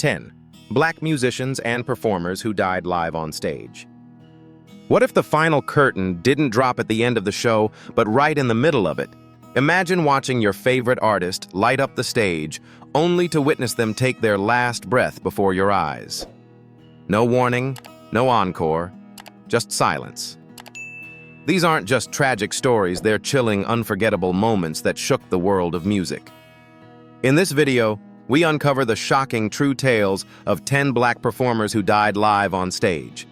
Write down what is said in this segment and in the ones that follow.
10. Black musicians and performers who died live on stage. What if the final curtain didn't drop at the end of the show, but right in the middle of it? Imagine watching your favorite artist light up the stage, only to witness them take their last breath before your eyes. No warning, no encore, just silence. These aren't just tragic stories, they're chilling, unforgettable moments that shook the world of music. In this video, we uncover the shocking true tales of 10 Black performers who died live on stage.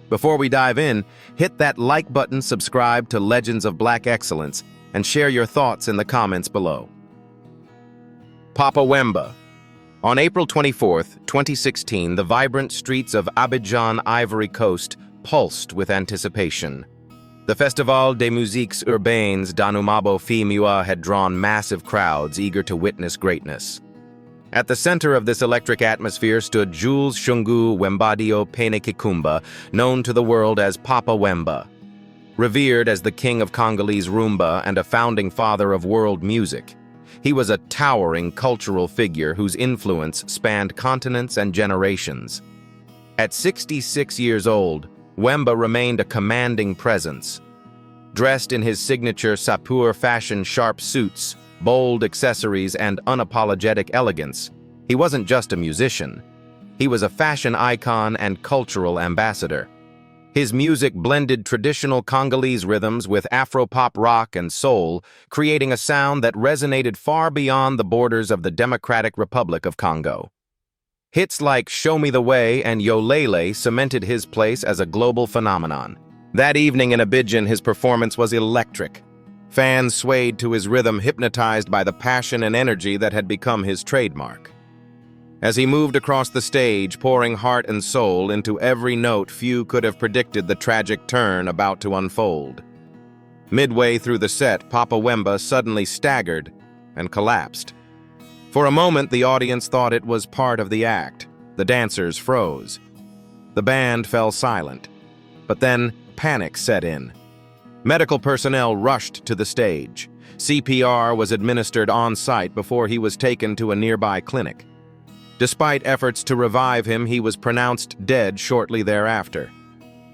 Before we dive in, hit that like button, subscribe to Legends of Black Excellence, and share your thoughts in the comments below. Papa Wemba. On April 24, 2016, the vibrant streets of Abidjan, Ivory Coast, pulsed with anticipation. The Festival des Musiques Urbaines d'Anoumabo Fi-Mua had drawn massive crowds eager to witness greatness. At the center of this electric atmosphere stood Jules Shungu Wembadio Pene-Kikumba, known to the world as Papa Wemba. Revered as the king of Congolese rumba and a founding father of world music, he was a towering cultural figure whose influence spanned continents and generations. At 66 years old, Wemba remained a commanding presence. Dressed in his signature Sapeur fashion sharp suits, bold accessories, and unapologetic elegance, he wasn't just a musician. He was a fashion icon and cultural ambassador. His music blended traditional Congolese rhythms with Afro-pop rock and soul, creating a sound that resonated far beyond the borders of the Democratic Republic of Congo. Hits like Show Me the Way and Yo Lele cemented his place as a global phenomenon. That evening in Abidjan, his performance was electric. Fans swayed to his rhythm, hypnotized by the passion and energy that had become his trademark. As he moved across the stage, pouring heart and soul into every note, few could have predicted the tragic turn about to unfold. Midway through the set, Papa Wemba suddenly staggered and collapsed. For a moment, the audience thought it was part of the act. The dancers froze. The band fell silent. But then, panic set in. Medical personnel rushed to the stage. CPR was administered on-site before he was taken to a nearby clinic. Despite efforts to revive him, he was pronounced dead shortly thereafter.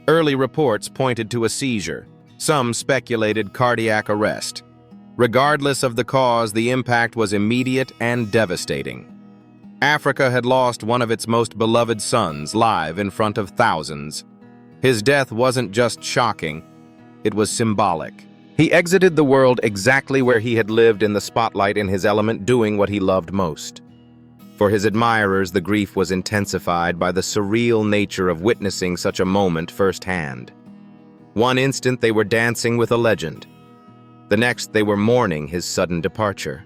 Early reports pointed to a seizure. Some speculated cardiac arrest. Regardless of the cause, the impact was immediate and devastating. Africa had lost one of its most beloved sons live in front of thousands. His death wasn't just shocking, it was symbolic. He exited the world exactly where he had lived, in the spotlight, in his element, doing what he loved most. For his admirers, the grief was intensified by the surreal nature of witnessing such a moment firsthand. One instant they were dancing with a legend. The next they were mourning his sudden departure.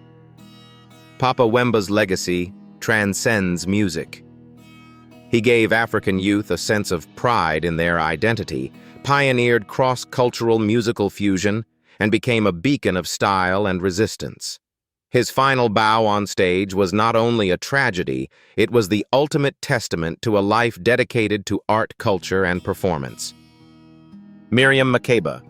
Papa Wemba's legacy transcends music. He gave African youth a sense of pride in their identity, pioneered cross-cultural musical fusion, and became a beacon of style and resistance. His final bow on stage was not only a tragedy, it was the ultimate testament to a life dedicated to art, culture, and performance. Miriam Makeba.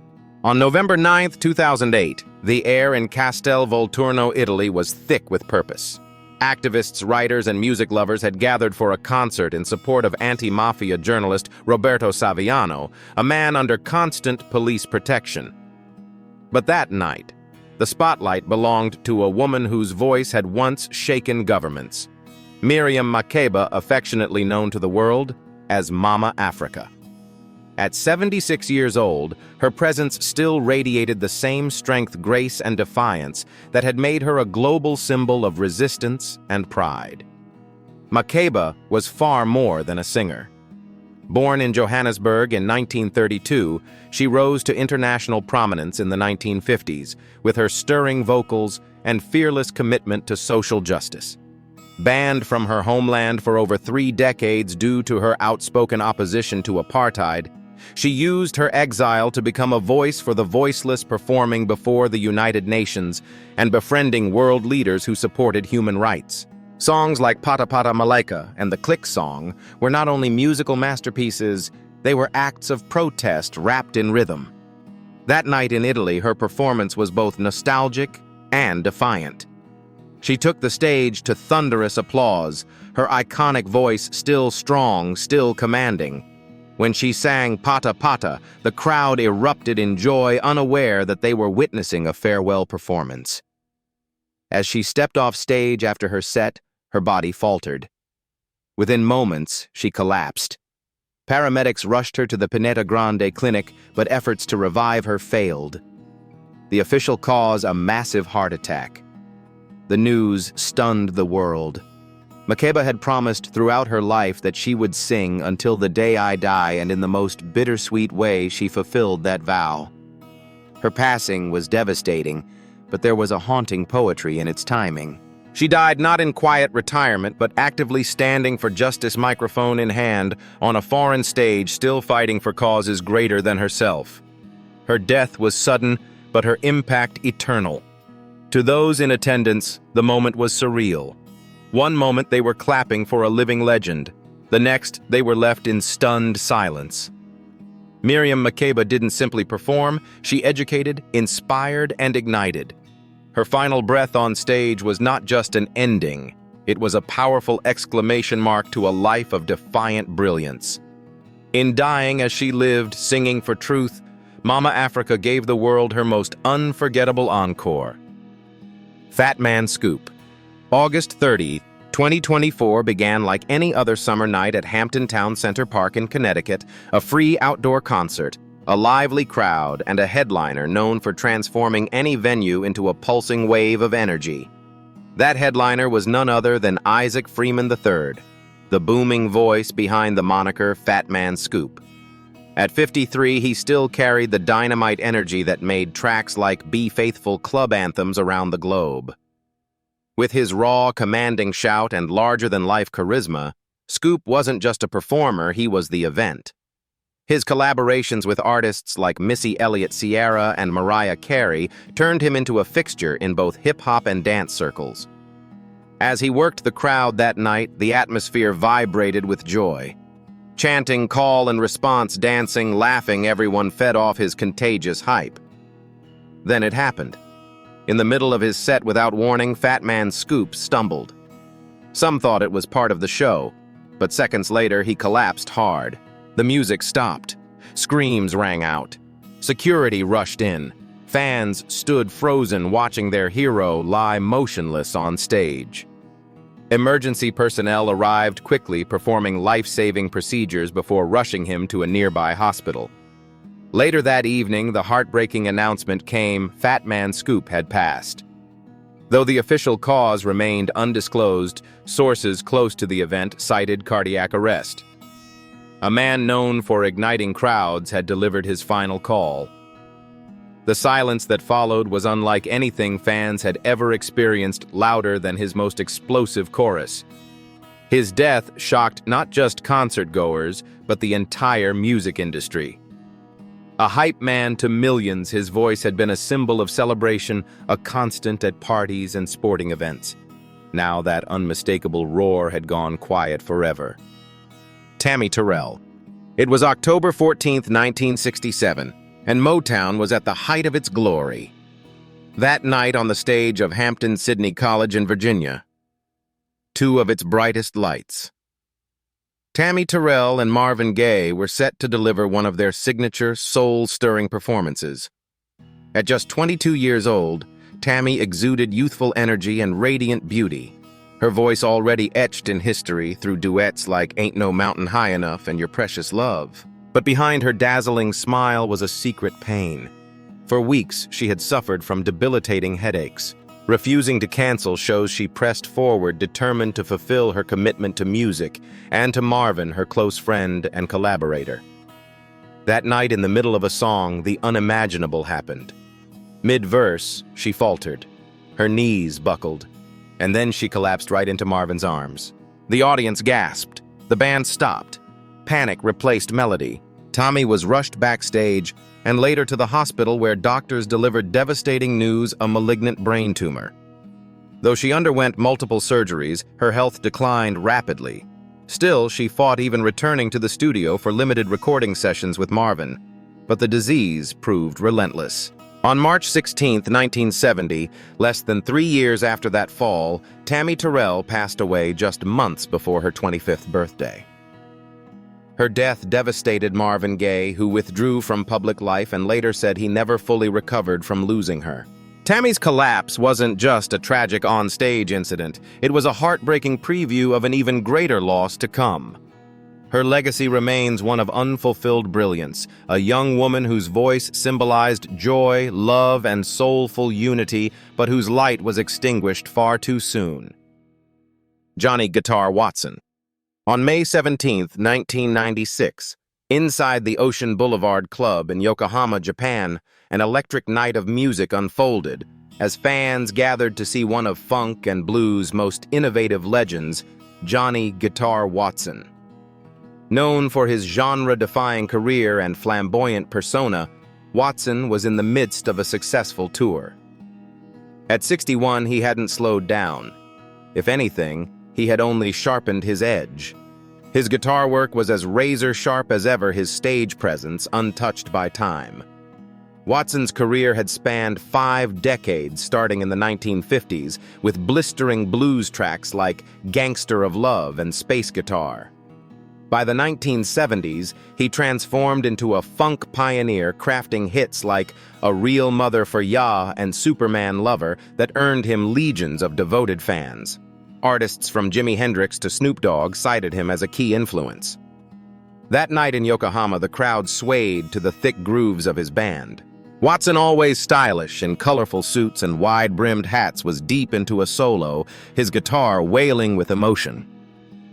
On November 9, 2008, the air in Castel Volturno, Italy was thick with purpose. Activists, writers, and music lovers had gathered for a concert in support of anti-mafia journalist Roberto Saviano, a man under constant police protection. But that night, the spotlight belonged to a woman whose voice had once shaken governments. Miriam Makeba, affectionately known to the world as Mama Africa. At 76 years old, her presence still radiated the same strength, grace, and defiance that had made her a global symbol of resistance and pride. Makeba was far more than a singer. Born in Johannesburg in 1932, she rose to international prominence in the 1950s with her stirring vocals and fearless commitment to social justice. Banned from her homeland for over 3 decades due to her outspoken opposition to apartheid, she used her exile to become a voice for the voiceless, performing before the United Nations and befriending world leaders who supported human rights. Songs like Pata Pata Malaika and the Click Song were not only musical masterpieces, they were acts of protest wrapped in rhythm. That night in Italy, her performance was both nostalgic and defiant. She took the stage to thunderous applause, her iconic voice still strong, still commanding. When she sang Pata Pata, the crowd erupted in joy, unaware that they were witnessing a farewell performance. As she stepped off stage after her set, her body faltered. Within moments, she collapsed. Paramedics rushed her to the Pineta Grande clinic, but efforts to revive her failed. The official cause, a massive heart attack. The news stunned the world. Makeba had promised throughout her life that she would sing until the day I die, and in the most bittersweet way she fulfilled that vow. Her passing was devastating, but there was a haunting poetry in its timing. She died not in quiet retirement, but actively standing for justice, microphone in hand, on a foreign stage, still fighting for causes greater than herself. Her death was sudden, but her impact eternal. To those in attendance, the moment was surreal. One moment they were clapping for a living legend. The next, they were left in stunned silence. Miriam Makeba didn't simply perform, she educated, inspired, and ignited. Her final breath on stage was not just an ending, it was a powerful exclamation mark to a life of defiant brilliance. In dying as she lived, singing for truth, Mama Africa gave the world her most unforgettable encore. Fat Man Scoop. August 30, 2024 began like any other summer night at Hampton Town Center Park in Connecticut, a free outdoor concert, a lively crowd, and a headliner known for transforming any venue into a pulsing wave of energy. That headliner was none other than Isaac Freeman III, the booming voice behind the moniker Fat Man Scoop. At 53, he still carried the dynamite energy that made tracks like Be Faithful club anthems around the globe. With his raw, commanding shout and larger-than-life charisma, Scoop wasn't just a performer, he was the event. His collaborations with artists like Missy Elliott Sierra and Mariah Carey turned him into a fixture in both hip-hop and dance circles. As he worked the crowd that night, the atmosphere vibrated with joy. Chanting, call and response, dancing, laughing, everyone fed off his contagious hype. Then it happened. In the middle of his set, without warning, Fat Man Scoop stumbled. Some thought it was part of the show, but seconds later he collapsed hard. The music stopped. Screams rang out. Security rushed in. Fans stood frozen, watching their hero lie motionless on stage. Emergency personnel arrived quickly, performing life-saving procedures before rushing him to a nearby hospital. Later that evening, the heartbreaking announcement came: Fat Man Scoop had passed. Though the official cause remained undisclosed, sources close to the event cited cardiac arrest. A man known for igniting crowds had delivered his final call. The silence that followed was unlike anything fans had ever experienced, louder than his most explosive chorus. His death shocked not just concert-goers, but the entire music industry. A hype man to millions, his voice had been a symbol of celebration, a constant at parties and sporting events. Now that unmistakable roar had gone quiet forever. Tammy Terrell. It was October 14, 1967, and Motown was at the height of its glory. That night on the stage of Hampton-Sydney College in Virginia, two of its brightest lights. Tammy Terrell and Marvin Gaye were set to deliver one of their signature, soul-stirring performances. At just 22 years old, Tammy exuded youthful energy and radiant beauty, her voice already etched in history through duets like Ain't No Mountain High Enough and Your Precious Love. But behind her dazzling smile was a secret pain. For weeks, she had suffered from debilitating headaches. Refusing to cancel shows, she pressed forward, determined to fulfill her commitment to music and to Marvin, her close friend and collaborator. That night, in the middle of a song, the unimaginable happened. Mid-verse, she faltered. Her knees buckled. And then she collapsed right into Marvin's arms. The audience gasped. The band stopped. Panic replaced melody. Tommy was rushed backstage and later to the hospital, where doctors delivered devastating news: a malignant brain tumor. Though she underwent multiple surgeries, her health declined rapidly. Still, she fought, even returning to the studio for limited recording sessions with Marvin. But the disease proved relentless. On March 16, 1970, less than 3 years after that fall, Tammy Terrell passed away just months before her 25th birthday. Her death devastated Marvin Gaye, who withdrew from public life and later said he never fully recovered from losing her. Tammy's collapse wasn't just a tragic on-stage incident, it was a heartbreaking preview of an even greater loss to come. Her legacy remains one of unfulfilled brilliance, a young woman whose voice symbolized joy, love, and soulful unity, but whose light was extinguished far too soon. Johnny "Guitar" Watson. On May 17, 1996, inside the Ocean Boulevard Club in Yokohama, Japan, an electric night of music unfolded as fans gathered to see one of funk and blues' most innovative legends, Johnny "Guitar" Watson. Known for his genre-defying career and flamboyant persona, Watson was in the midst of a successful tour. At 61, he hadn't slowed down. If anything, he had only sharpened his edge. His guitar work was as razor-sharp as ever, his stage presence untouched by time. Watson's career had spanned 5 decades, starting in the 1950s, with blistering blues tracks like "Gangster of Love" and "Space Guitar." By the 1970s, he transformed into a funk pioneer, crafting hits like "A Real Mother for Ya" and "Superman Lover" that earned him legions of devoted fans. Artists from Jimi Hendrix to Snoop Dogg cited him as a key influence. That night in Yokohama, the crowd swayed to the thick grooves of his band. Watson, always stylish in colorful suits and wide-brimmed hats, was deep into a solo, his guitar wailing with emotion.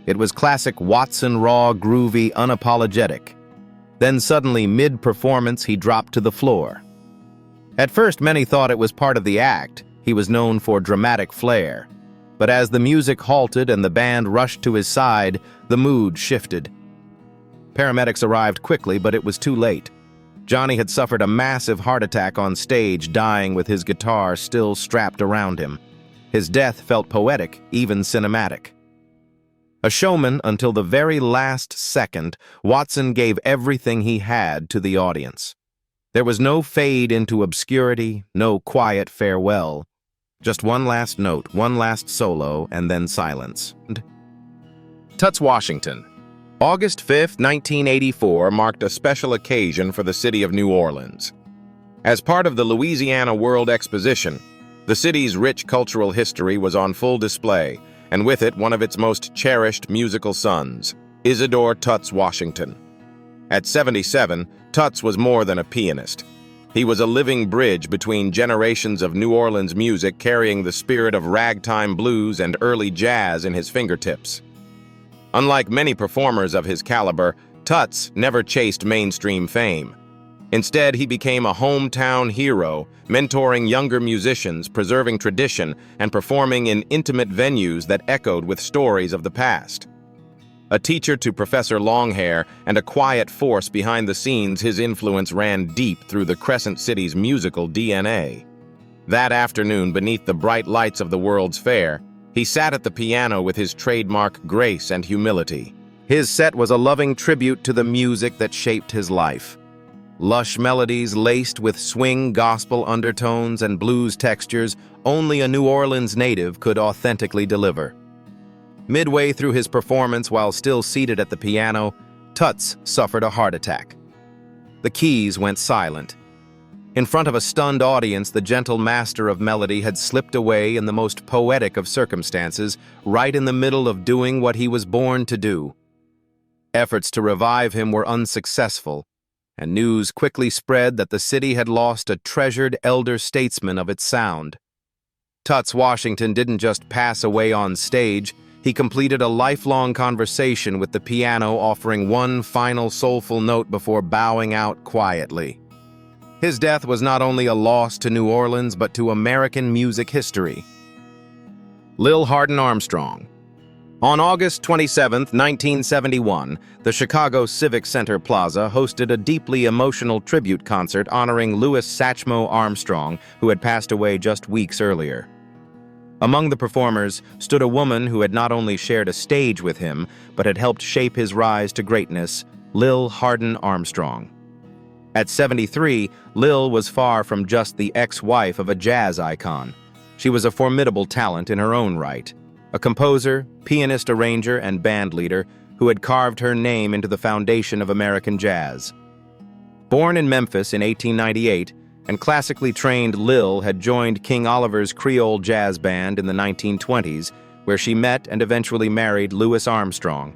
It was classic Watson, raw, groovy, unapologetic. Then suddenly, mid-performance, he dropped to the floor. At first, many thought it was part of the act. He was known for dramatic flair. But as the music halted and the band rushed to his side, the mood shifted. Paramedics arrived quickly, but it was too late. Johnny had suffered a massive heart attack on stage, dying with his guitar still strapped around him. His death felt poetic, even cinematic. A showman until the very last second, Watson gave everything he had to the audience. There was no fade into obscurity, no quiet farewell. Just one last note, one last solo, and then silence. Toots, Washington. August 5, 1984 marked a special occasion for the city of New Orleans. As part of the Louisiana World Exposition, the city's rich cultural history was on full display, and with it one of its most cherished musical sons, Isidore "Toots" Washington. At 77, Toots was more than a pianist. He was a living bridge between generations of New Orleans music, carrying the spirit of ragtime blues and early jazz in his fingertips. Unlike many performers of his caliber, Toots never chased mainstream fame. Instead, he became a hometown hero, mentoring younger musicians, preserving tradition, and performing in intimate venues that echoed with stories of the past. A teacher to Professor Longhair and a quiet force behind the scenes, his influence ran deep through the Crescent City's musical DNA. That afternoon, beneath the bright lights of the World's Fair, he sat at the piano with his trademark grace and humility. His set was a loving tribute to the music that shaped his life. Lush melodies laced with swing, gospel undertones, and blues textures only a New Orleans native could authentically deliver. Midway through his performance, while still seated at the piano, Toots suffered a heart attack. The keys went silent. In front of a stunned audience, the gentle master of melody had slipped away in the most poetic of circumstances, right in the middle of doing what he was born to do. Efforts to revive him were unsuccessful, and news quickly spread that the city had lost a treasured elder statesman of its sound. Toots Washington didn't just pass away on stage, he completed a lifelong conversation with the piano, offering one final soulful note before bowing out quietly. His death was not only a loss to New Orleans, but to American music history. Lil Hardin Armstrong. On August 27, 1971, the Chicago Civic Center Plaza hosted a deeply emotional tribute concert honoring Louis Satchmo Armstrong, who had passed away just weeks earlier. Among the performers stood a woman who had not only shared a stage with him, but had helped shape his rise to greatness, Lil Hardin Armstrong. At 73, Lil was far from just the ex-wife of a jazz icon. She was a formidable talent in her own right, a composer, pianist, arranger, and band leader who had carved her name into the foundation of American jazz. Born in Memphis in 1898 and classically trained, Lil had joined King Oliver's Creole jazz band in the 1920s, where she met and eventually married Louis Armstrong.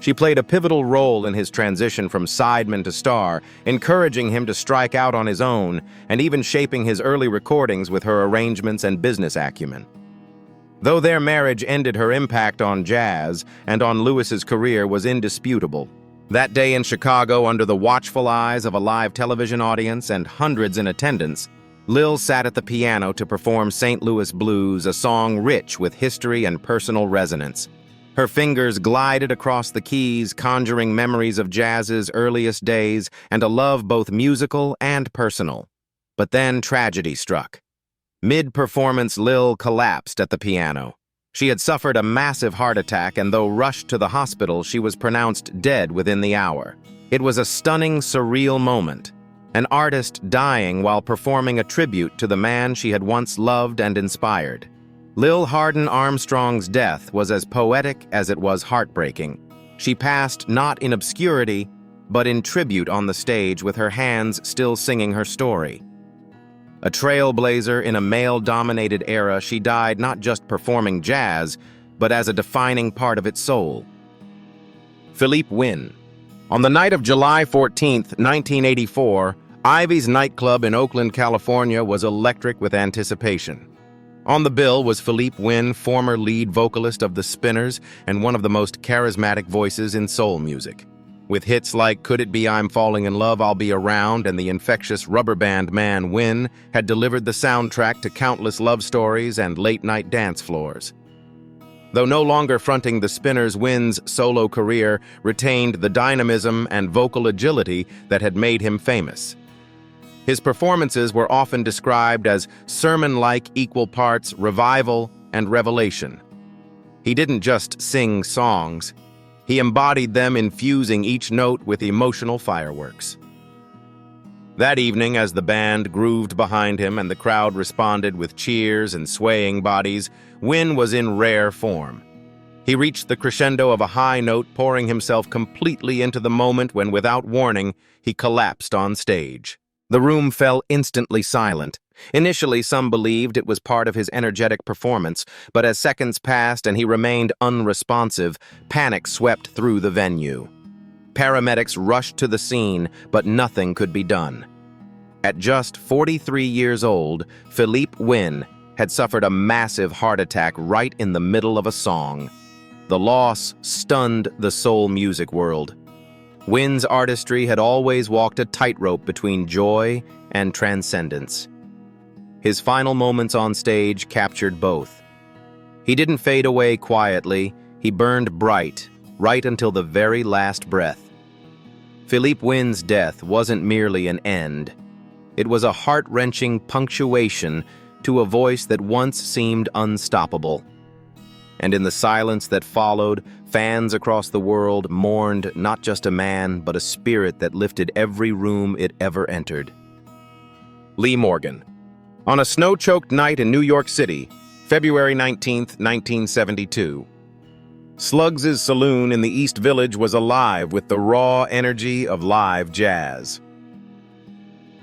She played a pivotal role in his transition from sideman to star, encouraging him to strike out on his own and even shaping his early recordings with her arrangements and business acumen. Though their marriage ended, her impact on jazz and on Louis's career was indisputable. That day in Chicago, under the watchful eyes of a live television audience and hundreds in attendance, Lil sat at the piano to perform St. Louis Blues, a song rich with history and personal resonance. Her fingers glided across the keys, conjuring memories of jazz's earliest days and a love both musical and personal. But then tragedy struck. Mid-performance, Lil collapsed at the piano. She had suffered a massive heart attack, and though rushed to the hospital, she was pronounced dead within the hour. It was a stunning, surreal moment. An artist dying while performing a tribute to the man she had once loved and inspired. Lil Hardin Armstrong's death was as poetic as it was heartbreaking. She passed not in obscurity, but in tribute on the stage, with her hands still singing her story. A trailblazer in a male-dominated era, she died not just performing jazz, but as a defining part of its soul. Philippe Wynne. On the night of July 14, 1984, Ivy's nightclub in Oakland, California was electric with anticipation. On the bill was Philippe Wynne, former lead vocalist of the Spinners and one of the most charismatic voices in soul music. With hits like Could It Be I'm Falling in Love, I'll Be Around, and the infectious rubber band man, Wynne had delivered the soundtrack to countless love stories and late-night dance floors. Though no longer fronting the Spinners, Wynne's solo career retained the dynamism and vocal agility that had made him famous. His performances were often described as sermon-like, equal parts revival and revelation. He didn't just sing songs. He embodied them, infusing each note with emotional fireworks. That evening, as the band grooved behind him and the crowd responded with cheers and swaying bodies, Wynne was in rare form. He reached the crescendo of a high note, pouring himself completely into the moment when, without warning, he collapsed on stage. The room fell instantly silent. Initially, some believed it was part of his energetic performance, but as seconds passed and he remained unresponsive, panic swept through the venue. Paramedics rushed to the scene, but nothing could be done. At just 43 years old, Philippe Wynne had suffered a massive heart attack right in the middle of a song. The loss stunned the soul music world. Wynne's artistry had always walked a tightrope between joy and transcendence. His final moments on stage captured both. He didn't fade away quietly, he burned bright, right until the very last breath. Philippe Wynne's death wasn't merely an end. It was a heart-wrenching punctuation to a voice that once seemed unstoppable. And in the silence that followed, fans across the world mourned not just a man, but a spirit that lifted every room it ever entered. Lee Morgan. On a snow-choked night in New York City, February 19, 1972, Sluggs's Saloon in the East Village was alive with the raw energy of live jazz.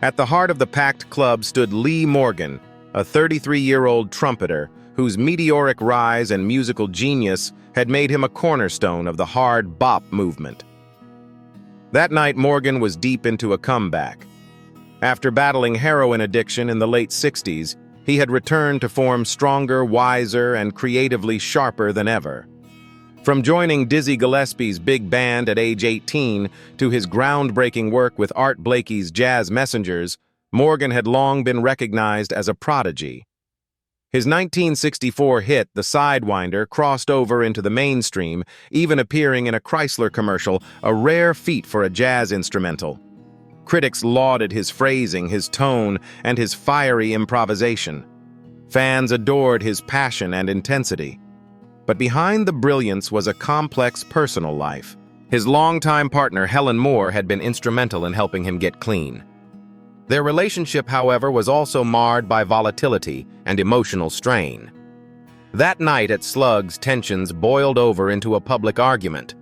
At the heart of the packed club stood Lee Morgan, a 33-year-old trumpeter whose meteoric rise and musical genius had made him a cornerstone of the hard bop movement. That night, Morgan was deep into a comeback. After battling heroin addiction in the late 60s, he had returned to form stronger, wiser, and creatively sharper than ever. From joining Dizzy Gillespie's big band at age 18 to his groundbreaking work with Art Blakey's Jazz Messengers, Morgan had long been recognized as a prodigy. His 1964 hit, The Sidewinder, crossed over into the mainstream, even appearing in a Chrysler commercial, a rare feat for a jazz instrumental. Critics lauded his phrasing, his tone, and his fiery improvisation. Fans adored his passion and intensity. But behind the brilliance was a complex personal life. His longtime partner, Helen Moore, had been instrumental in helping him get clean. Their relationship, however, was also marred by volatility and emotional strain. That night at Slugs, tensions boiled over into a public argument.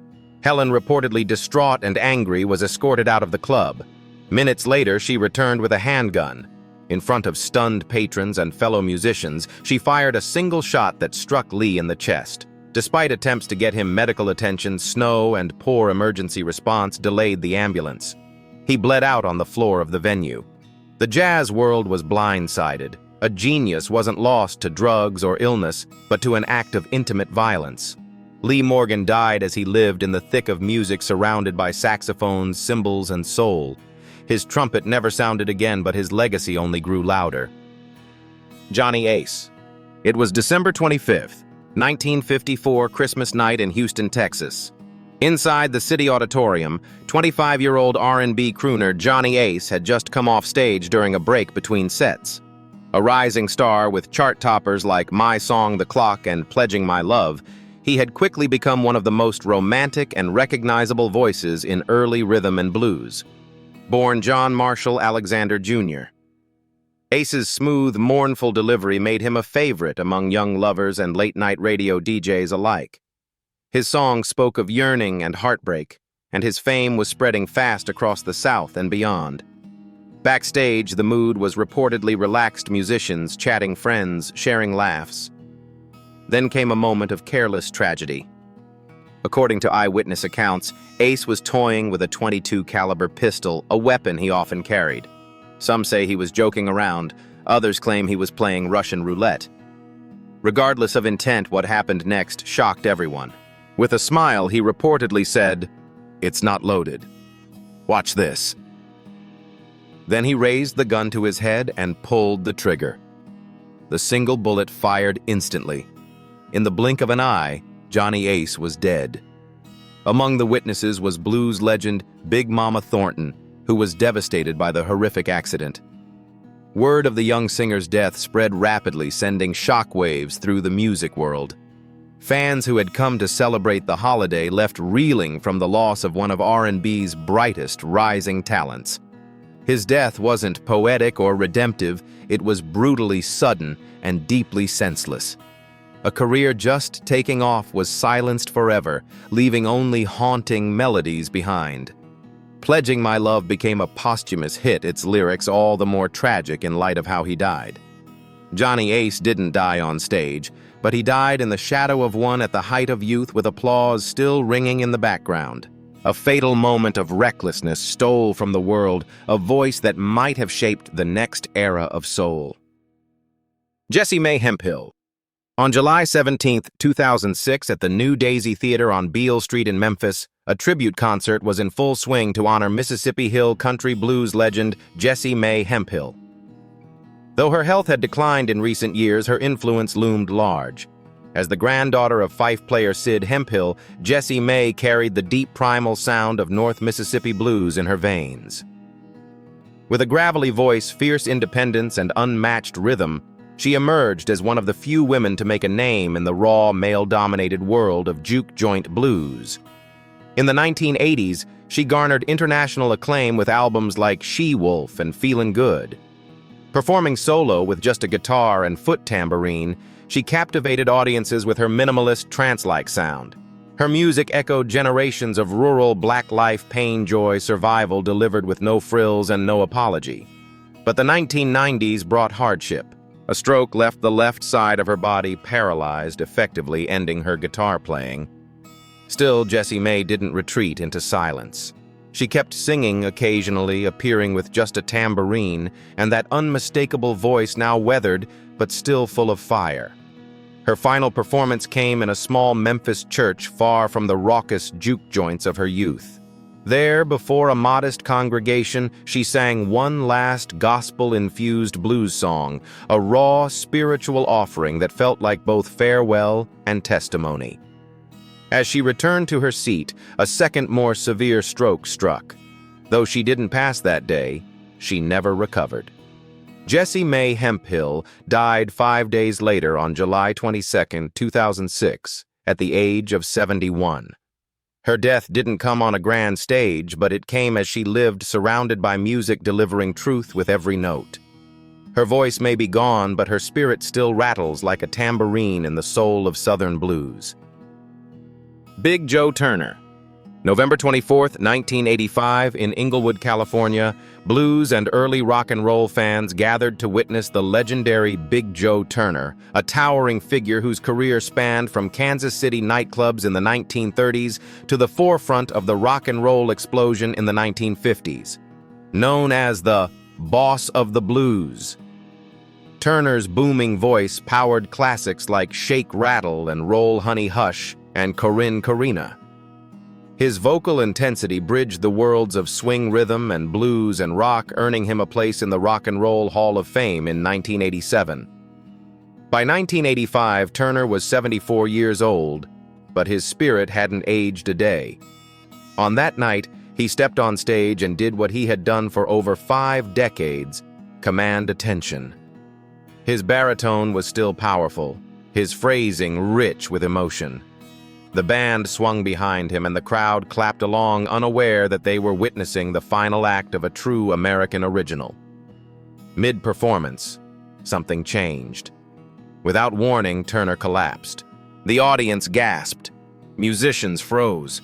Helen, reportedly distraught and angry, was escorted out of the club. Minutes later, she returned with a handgun. In front of stunned patrons and fellow musicians, she fired a single shot that struck Lee in the chest. Despite attempts to get him medical attention, snow and poor emergency response delayed the ambulance. He bled out on the floor of the venue. The jazz world was blindsided. A genius wasn't lost to drugs or illness, but to an act of intimate violence. Lee Morgan died as he lived in the thick of music, surrounded by saxophones, cymbals, and soul. His trumpet never sounded again, but his legacy only grew louder. Johnny Ace. It was December 25th, 1954, Christmas night in Houston, Texas. Inside the City Auditorium, 25-year-old R&B crooner Johnny Ace had just come off stage during a break between sets. A rising star with chart toppers like My Song, The Clock, and Pledging My Love, he had quickly become one of the most romantic and recognizable voices in early rhythm and blues. Born John Marshall Alexander Jr. Ace's smooth, mournful delivery made him a favorite among young lovers and late-night radio DJs alike. His songs spoke of yearning and heartbreak, and his fame was spreading fast across the South and beyond. Backstage, the mood was reportedly relaxed musicians, chatting friends, sharing laughs. Then came a moment of careless tragedy. According to eyewitness accounts, Ace was toying with a .22 caliber pistol, a weapon he often carried. Some say he was joking around, others claim he was playing Russian roulette. Regardless of intent, what happened next shocked everyone. With a smile, he reportedly said, "It's not loaded. Watch this." Then he raised the gun to his head and pulled the trigger. The single bullet fired instantly. In the blink of an eye, Johnny Ace was dead. Among the witnesses was blues legend Big Mama Thornton, who was devastated by the horrific accident. Word of the young singer's death spread rapidly, sending shockwaves through the music world. Fans who had come to celebrate the holiday left reeling from the loss of one of R&B's brightest rising talents. His death wasn't poetic or redemptive, it was brutally sudden and deeply senseless. A career just taking off was silenced forever, leaving only haunting melodies behind. Pledging My Love became a posthumous hit, its lyrics all the more tragic in light of how he died. Johnny Ace didn't die on stage, but he died in the shadow of one at the height of youth, with applause still ringing in the background. A fatal moment of recklessness stole from the world a voice that might have shaped the next era of soul. Jessie Mae Hemphill. On July 17, 2006, at the New Daisy Theater on Beale Street in Memphis, a tribute concert was in full swing to honor Mississippi Hill country blues legend Jessie Mae Hemphill. Though her health had declined in recent years, her influence loomed large. As the granddaughter of fife player Sid Hemphill, Jessie Mae carried the deep primal sound of North Mississippi blues in her veins. With a gravelly voice, fierce independence, and unmatched rhythm, she emerged as one of the few women to make a name in the raw, male-dominated world of juke joint blues. In the 1980s, she garnered international acclaim with albums like She-Wolf and Feelin' Good. Performing solo with just a guitar and foot tambourine, she captivated audiences with her minimalist, trance-like sound. Her music echoed generations of rural black life, pain, joy, survival, delivered with no frills and no apology. But the 1990s brought hardship. A stroke left the left side of her body paralyzed, effectively ending her guitar playing. Still, Jessie Mae didn't retreat into silence. She kept singing occasionally, appearing with just a tambourine, and that unmistakable voice now weathered, but still full of fire. Her final performance came in a small Memphis church far from the raucous juke joints of her youth. There, before a modest congregation, she sang one last gospel-infused blues song, a raw, spiritual offering that felt like both farewell and testimony. As she returned to her seat, a second more severe stroke struck. Though she didn't pass that day, she never recovered. Jessie Mae Hemphill died 5 days later on July 22, 2006, at the age of 71. Her death didn't come on a grand stage, but it came as she lived surrounded by music delivering truth with every note. Her voice may be gone, but her spirit still rattles like a tambourine in the soul of Southern blues. Big Joe Turner. November 24, 1985, in Inglewood, California, blues and early rock and roll fans gathered to witness the legendary Big Joe Turner, a towering figure whose career spanned from Kansas City nightclubs in the 1930s to the forefront of the rock and roll explosion in the 1950s. Known as the Boss of the Blues, Turner's booming voice powered classics like Shake, Rattle, and Roll, Honey, Hush, and Corinne Corina. His vocal intensity bridged the worlds of swing rhythm and blues and rock, earning him a place in the Rock and Roll Hall of Fame in 1987. By 1985, Turner was 74 years old, but his spirit hadn't aged a day. On that night, he stepped on stage and did what he had done for over 5 decades: command attention. His baritone was still powerful, his phrasing rich with emotion. The band swung behind him and the crowd clapped along, unaware that they were witnessing the final act of a true American original. Mid-performance, something changed. Without warning, Turner collapsed. The audience gasped. Musicians froze.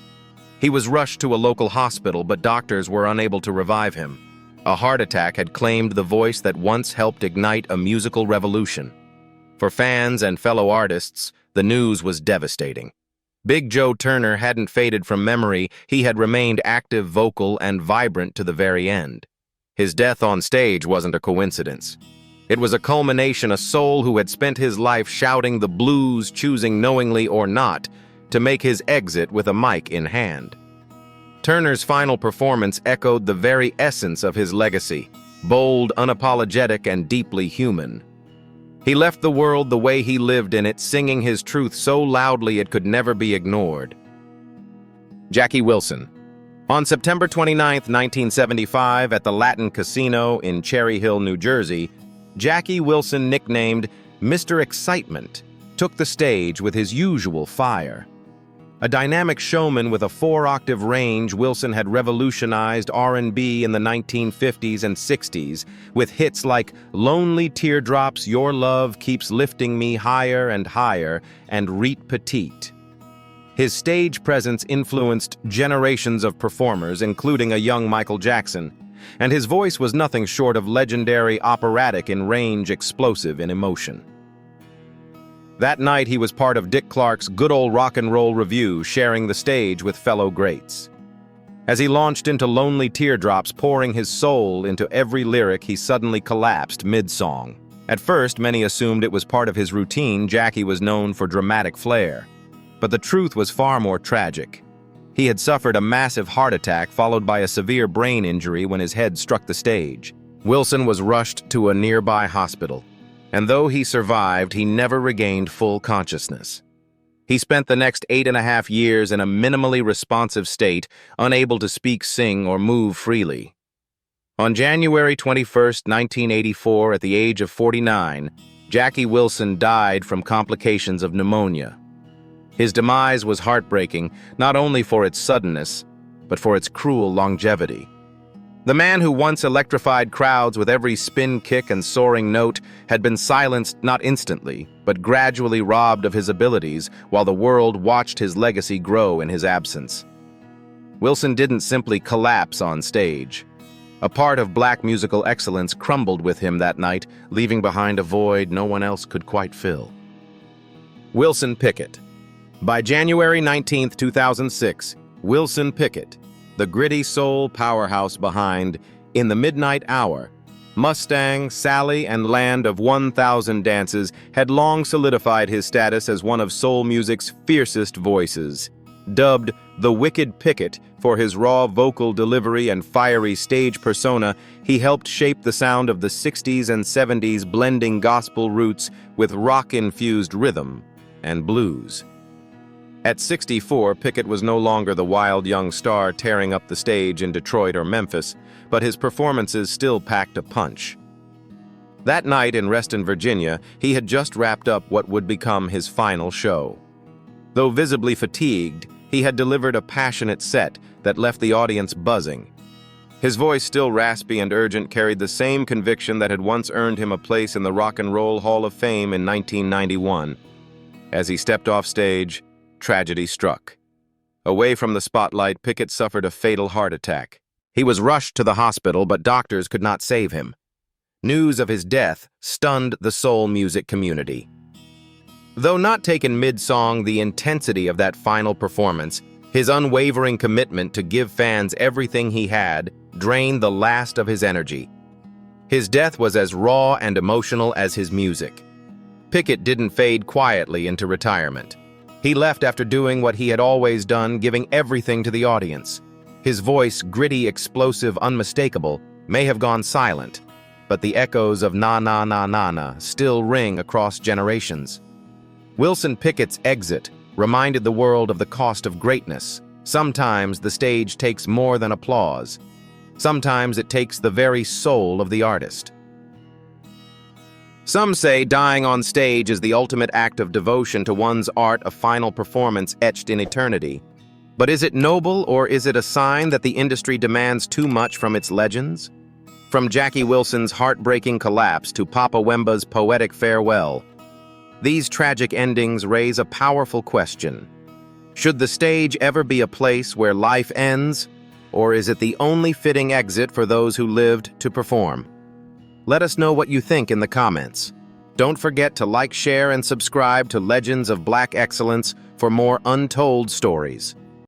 He was rushed to a local hospital, but doctors were unable to revive him. A heart attack had claimed the voice that once helped ignite a musical revolution. For fans and fellow artists, the news was devastating. Big Joe Turner hadn't faded from memory. He had remained active, vocal, and vibrant to the very end. His death on stage wasn't a coincidence. It was a culmination, a soul who had spent his life shouting the blues, choosing knowingly or not to make his exit with a mic in hand. Turner's final performance echoed the very essence of his legacy: bold, unapologetic, and deeply human. He left the world the way he lived in it, singing his truth so loudly it could never be ignored. Jackie Wilson. On September 29, 1975, at the Latin Casino in Cherry Hill, New Jersey, Jackie Wilson, nicknamed Mr. Excitement, took the stage with his usual fire. A dynamic showman with a 4-octave range, Wilson had revolutionized R&B in the 1950s and 60s with hits like Lonely Teardrops, Your Love Keeps Lifting Me Higher and Higher, and Reet Petite. His stage presence influenced generations of performers, including a young Michael Jackson, and his voice was nothing short of legendary, operatic in range, explosive in emotion. That night, he was part of Dick Clark's Good Old Rock and Roll Review, sharing the stage with fellow greats. As he launched into Lonely Teardrops, pouring his soul into every lyric, he suddenly collapsed mid-song. At first, many assumed it was part of his routine. Jackie was known for dramatic flair. But the truth was far more tragic. He had suffered a massive heart attack followed by a severe brain injury when his head struck the stage. Wilson was rushed to a nearby hospital, and though he survived, he never regained full consciousness. He spent the next 8.5 years in a minimally responsive state, unable to speak, sing, or move freely. On January 21, 1984, at the age of 49, Jackie Wilson died from complications of pneumonia. His demise was heartbreaking, not only for its suddenness, but for its cruel longevity. The man who once electrified crowds with every spin kick and soaring note had been silenced not instantly, but gradually robbed of his abilities while the world watched his legacy grow in his absence. Wilson didn't simply collapse on stage. A part of black musical excellence crumbled with him that night, leaving behind a void no one else could quite fill. Wilson Pickett. By January 19, 2006, Wilson Pickett, the gritty soul powerhouse behind In the Midnight Hour, Mustang, Sally, and Land of 1,000 Dances, had long solidified his status as one of soul music's fiercest voices. Dubbed the Wicked Pickett for his raw vocal delivery and fiery stage persona, he helped shape the sound of the 60s and 70s, blending gospel roots with rock-infused rhythm and blues. At 64, Pickett was no longer the wild young star tearing up the stage in Detroit or Memphis, but his performances still packed a punch. That night in Reston, Virginia, he had just wrapped up what would become his final show. Though visibly fatigued, He had delivered a passionate set that left the audience buzzing. His voice, still raspy and urgent, carried the same conviction that had once earned him a place in the Rock and Roll Hall of Fame in 1991. As he stepped off stage, tragedy struck. Away from the spotlight, Pickett suffered a fatal heart attack. He was rushed to the hospital, but doctors could not save him. News of his death stunned the soul music community. Though not taken mid-song, the intensity of that final performance, his unwavering commitment to give fans everything he had, drained the last of his energy. His death was as raw and emotional as his music. Pickett didn't fade quietly into retirement. He left after doing what he had always done, giving everything to the audience. His voice, gritty, explosive, unmistakable, may have gone silent, but the echoes of "Na Na Na Na Na" still ring across generations. Wilson Pickett's exit reminded the world of the cost of greatness. Sometimes the stage takes more than applause. Sometimes it takes the very soul of the artist. Some say dying on stage is the ultimate act of devotion to one's art, a final performance etched in eternity. But is it noble, or is it a sign that the industry demands too much from its legends? From Jackie Wilson's heartbreaking collapse to Papa Wemba's poetic farewell, these tragic endings raise a powerful question. Should the stage ever be a place where life ends, or is it the only fitting exit for those who lived to perform? Let us know what you think in the comments. Don't forget to like, share, and subscribe to Legends of Black Excellence for more untold stories.